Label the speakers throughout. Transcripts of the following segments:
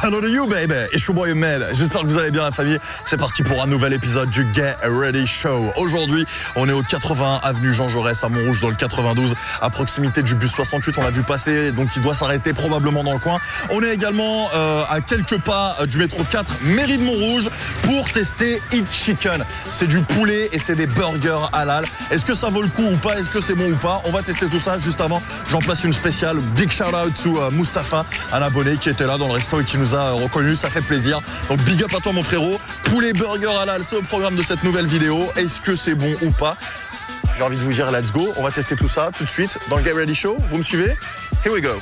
Speaker 1: Hello to you, baby. It's your boy Ahmed. J'espère que vous allez bien, la famille. C'est parti pour un nouvel épisode du Get Ready Show. Aujourd'hui, on est au 80 avenue Jean Jaurès à Montrouge, dans le 92, à proximité du bus 68. On l'a vu passer, donc il doit s'arrêter probablement dans le coin. On est également à quelques pas du métro 4, mairie de Montrouge, pour tester Eat Chicken. C'est du poulet et c'est des burgers halal. Est-ce que ça vaut le coup ou pas? Est-ce que c'est bon ou pas? On va tester tout ça. Juste avant, j'en place une spéciale. Big shout out to Mustapha, un abonné qui était là dans le resto et qui nous a reconnus, ça fait plaisir. Donc big up à toi mon frérot. Poulet burger halal, c'est au programme de cette nouvelle vidéo. Est-ce que c'est bon ou pas? J'ai envie de vous dire let's go. On va tester tout ça tout de suite dans le Get Ready Show. Vous me suivez? Here we go.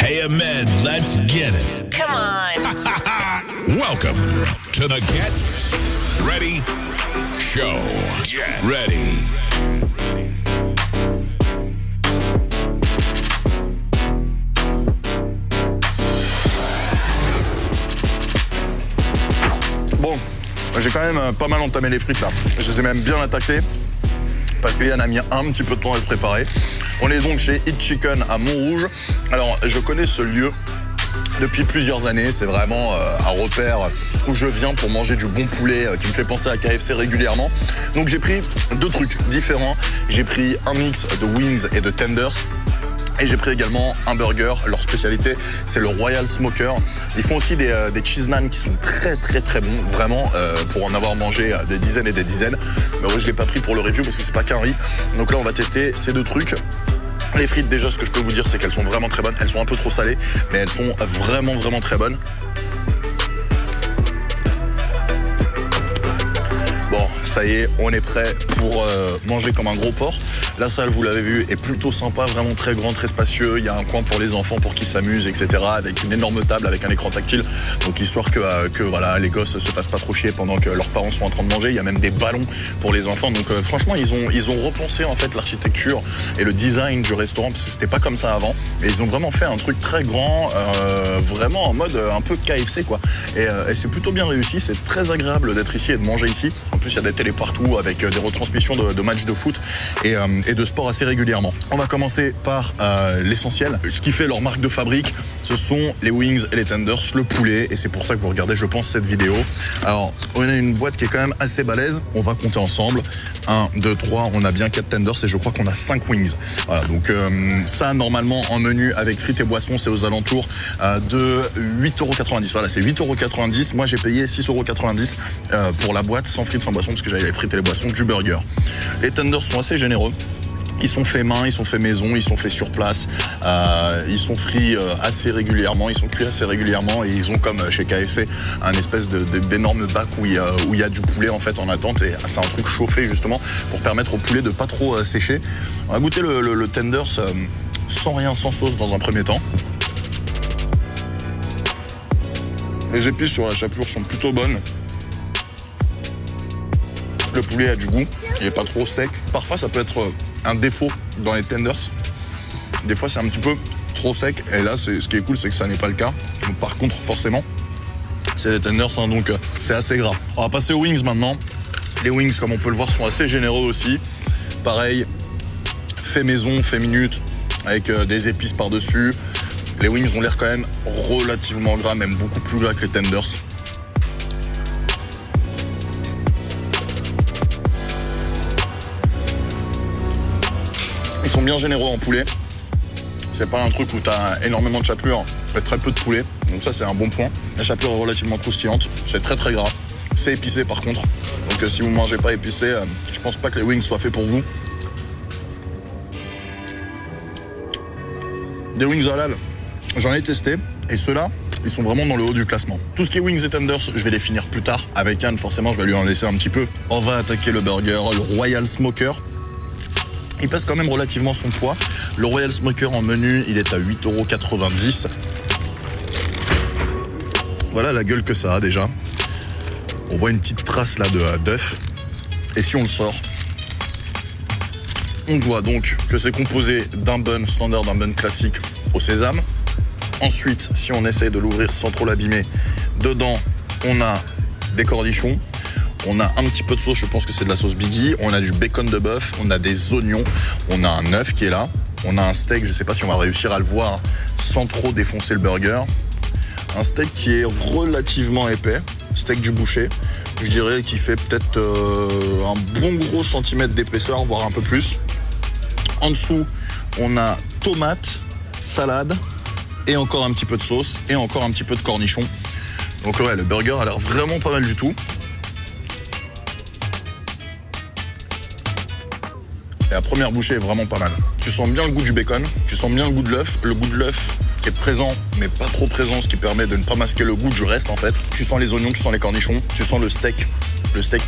Speaker 2: Hey Ahmed, let's get it.
Speaker 3: Come on.
Speaker 2: Welcome to the Get Ready Show. Get ready.
Speaker 1: Bon, j'ai quand même pas mal entamé les frites là. Je les ai même bien attaquées parce qu'il y en a mis un petit peu de temps à se préparer. On est donc chez Eat Chicken à Montrouge. Alors, je connais ce lieu depuis plusieurs années. C'est vraiment un repère où je viens pour manger du bon poulet qui me fait penser à KFC régulièrement. Donc j'ai pris deux trucs différents. J'ai pris un mix de wings et de tenders. Et j'ai pris également un burger. Leur spécialité, c'est le Royal Smoker. Ils font aussi des cheese naan qui sont très très très bons. Vraiment, pour en avoir mangé des dizaines et des dizaines. Mais ouais, je l'ai pas pris pour le review parce que c'est pas qu'un riz. Donc là, on va tester ces deux trucs. Les frites, déjà, ce que je peux vous dire, c'est qu'elles sont vraiment très bonnes. Elles sont un peu trop salées, mais elles sont vraiment vraiment très bonnes. Bon, ça y est, on est prêt pour manger comme un gros porc. La salle, vous l'avez vu, est plutôt sympa, vraiment très grand, très spacieux. Il y a un coin pour les enfants, pour qu'ils s'amusent, etc. Avec une énorme table, avec un écran tactile. Donc histoire que voilà, les gosses se fassent pas trop chier pendant que leurs parents sont en train de manger. Il y a même des ballons pour les enfants. Donc franchement, ils ont repensé en fait l'architecture et le design du restaurant parce que c'était pas comme ça avant. Et ils ont vraiment fait un truc très grand, vraiment en mode un peu KFC quoi. Et c'est plutôt bien réussi. C'est très agréable d'être ici et de manger ici. En plus, il y a des télés partout avec des retransmissions de matchs de foot et de sport assez régulièrement. On va commencer par l'essentiel. Ce qui fait leur marque de fabrique, ce sont les wings et les tenders, le poulet. Et c'est pour ça que vous regardez, je pense, cette vidéo. Alors, on a une boîte qui est quand même assez balèze. On va compter ensemble. 1, 2, 3, on a bien 4 tenders et je crois qu'on a 5 wings. Voilà, donc ça, normalement, en menu avec frites et boissons, c'est aux alentours de 8,90 €. Voilà, c'est 8,90 €. Moi, j'ai payé 6,90 € pour la boîte, sans frites, sans boissons, parce que j'avais les frites et les boissons du burger. Les tenders sont assez généreux. Ils sont faits main, ils sont faits maison, ils sont faits sur place, ils sont frits assez régulièrement, ils sont cuits assez régulièrement et ils ont comme chez KFC un espèce d'énorme bac où il y a du poulet en fait en attente et c'est un truc chauffé justement pour permettre au poulet de pas trop sécher. On va goûter le tenders sans rien, sans sauce dans un premier temps. Les épices sur la chapelure sont plutôt bonnes. Le poulet a du goût, il n'est pas trop sec. Parfois, ça peut être un défaut dans les tenders. Des fois, c'est un petit peu trop sec. Et là, ce qui est cool, c'est que ça n'est pas le cas. Donc, par contre, forcément, c'est des tenders, hein, donc c'est assez gras. On va passer aux wings maintenant. Les wings, comme on peut le voir, sont assez généreux aussi. Pareil, fait maison, fait minute, avec des épices par-dessus. Les wings ont l'air quand même relativement gras, même beaucoup plus gras que les tenders. Ils sont bien généreux en poulet. C'est pas un truc où t'as énormément de chapelure et très peu de poulet. Donc ça, c'est un bon point. La chapelure est relativement croustillante. C'est très très gras. C'est épicé par contre. Donc si vous mangez pas épicé, je pense pas que les wings soient faits pour vous. Des wings halal, j'en ai testé. Et ceux-là, ils sont vraiment dans le haut du classement. Tout ce qui est wings et tenders, je vais les finir plus tard. Avec Anne, forcément, je vais lui en laisser un petit peu. On va attaquer le burger, le Royal Smoker. Il pèse quand même relativement son poids. Le Royal Smoker en menu, il est à 8,90 €. Voilà la gueule que ça a déjà. On voit une petite trace là d'œuf. Et si on le sort, on voit donc que c'est composé d'un bun standard, d'un bun classique au sésame. Ensuite, si on essaye de l'ouvrir sans trop l'abîmer, dedans, on a des cornichons. On a un petit peu de sauce, je pense que c'est de la sauce Biggie. On a du bacon de bœuf, on a des oignons, on a un œuf qui est là. On a un steak, je sais pas si on va réussir à le voir sans trop défoncer le burger. Un steak qui est relativement épais, steak du boucher. Je dirais qu'il fait peut-être un bon gros centimètre d'épaisseur, voire un peu plus. En dessous, on a tomate, salade et encore un petit peu de sauce et encore un petit peu de cornichon. Donc ouais, le burger a l'air vraiment pas mal du tout. Et la première bouchée est vraiment pas mal. Tu sens bien le goût du bacon, tu sens bien le goût de l'œuf. Le goût de l'œuf qui est présent, mais pas trop présent, ce qui permet de ne pas masquer le goût du reste en fait. Tu sens les oignons, tu sens les cornichons, tu sens le steak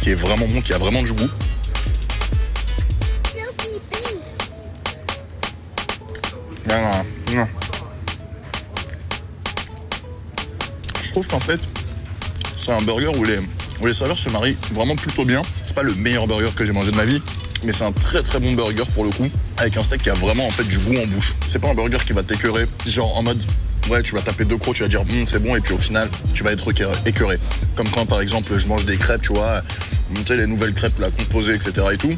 Speaker 1: qui est vraiment bon, qui a vraiment du goût. Non. Je trouve qu'en fait, c'est un burger où les saveurs se marient vraiment plutôt bien. C'est pas le meilleur burger que j'ai mangé de ma vie, mais c'est un très très bon burger pour le coup, avec un steak qui a vraiment en fait du goût en bouche. C'est pas un burger qui va t'écœurer, genre en mode ouais, tu vas taper 2 crocs, tu vas dire c'est bon, et puis au final tu vas être écœuré. Comme quand par exemple je mange des crêpes, tu vois, tu sais, les nouvelles crêpes là, composées, etc. et tout.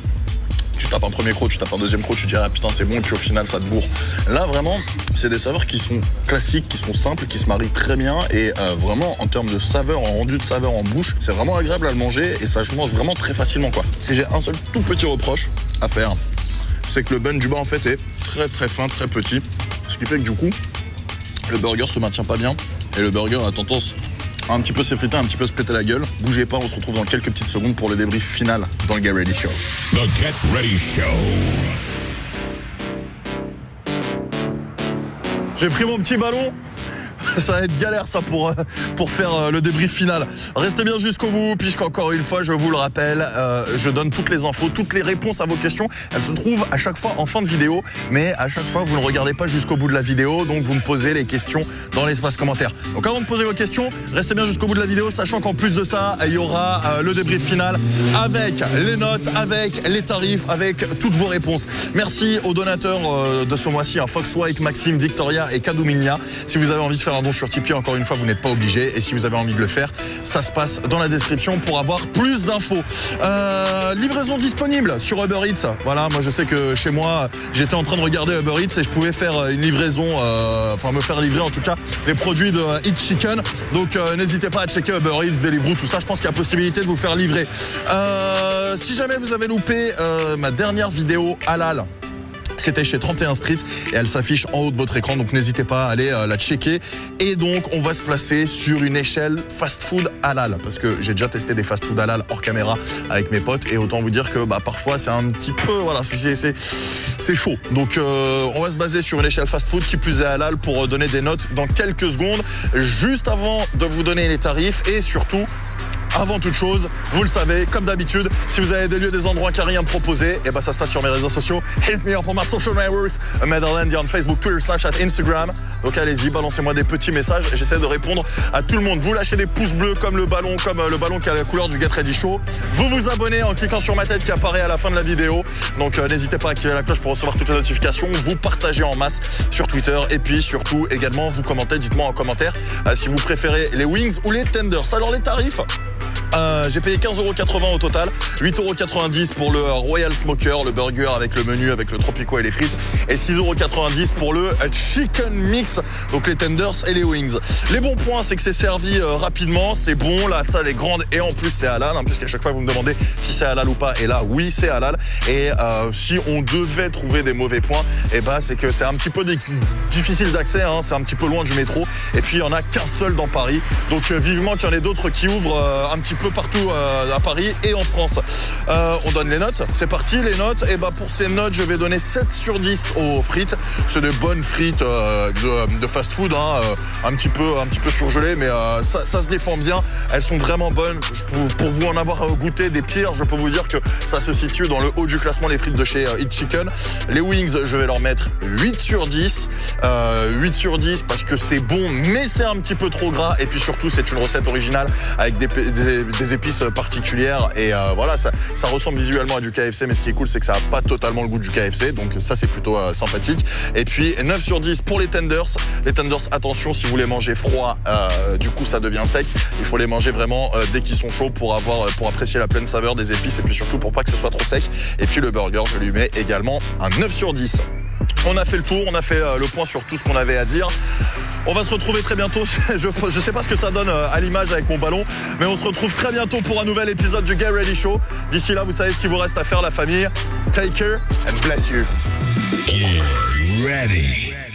Speaker 1: Tu tapes un premier croc, tu tapes un deuxième croc, tu te dis ah putain c'est bon, et puis au final ça te bourre. Là vraiment, c'est des saveurs qui sont classiques, qui sont simples, qui se marient très bien, et vraiment en termes de saveur, en rendu de saveur en bouche, c'est vraiment agréable à le manger, et ça je mange vraiment très facilement quoi. Si j'ai un seul tout petit reproche à faire, c'est que le bun du bas en fait est très très fin, très petit, ce qui fait que du coup le burger se maintient pas bien, et le burger a tendance à un petit peu s'effriter, un petit peu se péter la gueule. Bougez pas, on se retrouve dans quelques petites secondes pour le débrief final dans le Get Ready Show.
Speaker 2: The Get Ready Show.
Speaker 1: J'ai pris mon petit ballon. Ça va être galère ça pour faire le débrief final. Restez bien jusqu'au bout, puisqu'encore une fois, je vous le rappelle, je donne toutes les infos, toutes les réponses à vos questions. Elles se trouvent à chaque fois en fin de vidéo, mais à chaque fois, vous ne regardez pas jusqu'au bout de la vidéo, donc vous me posez les questions dans l'espace commentaire. Donc avant de poser vos questions, restez bien jusqu'au bout de la vidéo, sachant qu'en plus de ça, il y aura le débrief final avec les notes, avec les tarifs, avec toutes vos réponses. Merci aux donateurs de ce mois-ci, Fox White, Maxime, Victoria et Kadouminia. Si vous avez envie de faire un don sur Tipeee, encore une fois, vous n'êtes pas obligé. Et si vous avez envie de le faire, ça se passe dans la description pour avoir plus d'infos. Livraison disponible sur Uber Eats. Voilà, moi je sais que chez moi, j'étais en train de regarder Uber Eats et je pouvais faire une livraison, me faire livrer en tout cas les produits de Eat Chicken. Donc n'hésitez pas à checker Uber Eats, Deliveroo, tout ça. Je pense qu'il y a possibilité de vous faire livrer. Si jamais vous avez loupé ma dernière vidéo halal, c'était chez 31 Street et elle s'affiche en haut de votre écran, donc n'hésitez pas à aller la checker. Et donc on va se placer sur une échelle fast-food halal, parce que j'ai déjà testé des fast-food halal hors caméra avec mes potes, et autant vous dire que parfois c'est un petit peu, voilà, c'est chaud. Donc on va se baser sur une échelle fast-food qui plus est halal pour donner des notes dans quelques secondes, juste avant de vous donner les tarifs. Et surtout, avant toute chose, vous le savez, comme d'habitude, si vous avez des lieux, des endroits qui n'ont rien proposé, et ça se passe sur mes réseaux sociaux. Hit me up on my social networks, Netherlands, on Facebook, Twitter, Snapchat, Instagram. Donc allez-y, balancez-moi des petits messages et j'essaie de répondre à tout le monde. Vous lâchez des pouces bleus comme le ballon qui a la couleur du Get Ready Show. Vous vous abonnez en cliquant sur ma tête qui apparaît à la fin de la vidéo. Donc n'hésitez pas à activer la cloche pour recevoir toutes les notifications. Vous partagez en masse sur Twitter, et puis surtout également vous commentez. Dites-moi en commentaire si vous préférez les wings ou les tenders. Alors les tarifs, j'ai payé 15,80€ au total, 8,90€ pour le Royal Smoker, le burger avec le menu, avec le Tropico et les frites, et 6,90€ pour le Chicken Mix, donc les tenders et les wings. Les bons points, c'est que c'est servi rapidement, c'est bon, la salle est grande, et en plus c'est halal, puisqu'à chaque fois vous me demandez si c'est halal ou pas, et là oui c'est halal. Et si on devait trouver des mauvais points, c'est que c'est un petit peu difficile d'accès, c'est un petit peu loin du métro, et puis il n'y en a qu'un seul dans Paris, donc vivement qu'il y en ait d'autres qui ouvrent un petit peu partout à Paris et en France. On donne les notes, c'est parti les notes. Et pour ces notes, je vais donner 7 sur 10 aux frites. C'est de bonnes frites de fast food, un petit peu surgelées, mais ça se défend bien. Elles sont vraiment bonnes. Pour vous en avoir goûté des pires, je peux vous dire que ça se situe dans le haut du classement, les frites de chez Eat Chicken. Les wings, je vais leur mettre 8 sur 10. 8 sur 10 parce que c'est bon, mais c'est un petit peu trop gras, et puis surtout c'est une recette originale avec des épices particulières, et voilà, ça ressemble visuellement à du KFC, mais ce qui est cool, c'est que ça n'a pas totalement le goût du KFC, donc ça c'est plutôt sympathique. Et puis 9 sur 10 pour les tenders. Les tenders, attention, si vous les mangez froids, du coup ça devient sec. Il faut les manger vraiment dès qu'ils sont chauds pour apprécier la pleine saveur des épices, et puis surtout pour pas que ce soit trop sec. Et puis le burger, je lui mets également un 9 sur 10. On a fait le tour, on a fait le point sur tout ce qu'on avait à dire. On va se retrouver très bientôt. Je sais pas ce que ça donne à l'image avec mon ballon, mais on se retrouve très bientôt pour un nouvel épisode du Get Ready Show. D'ici là, vous savez ce qu'il vous reste à faire, la famille. Take care and bless you.
Speaker 2: Get ready.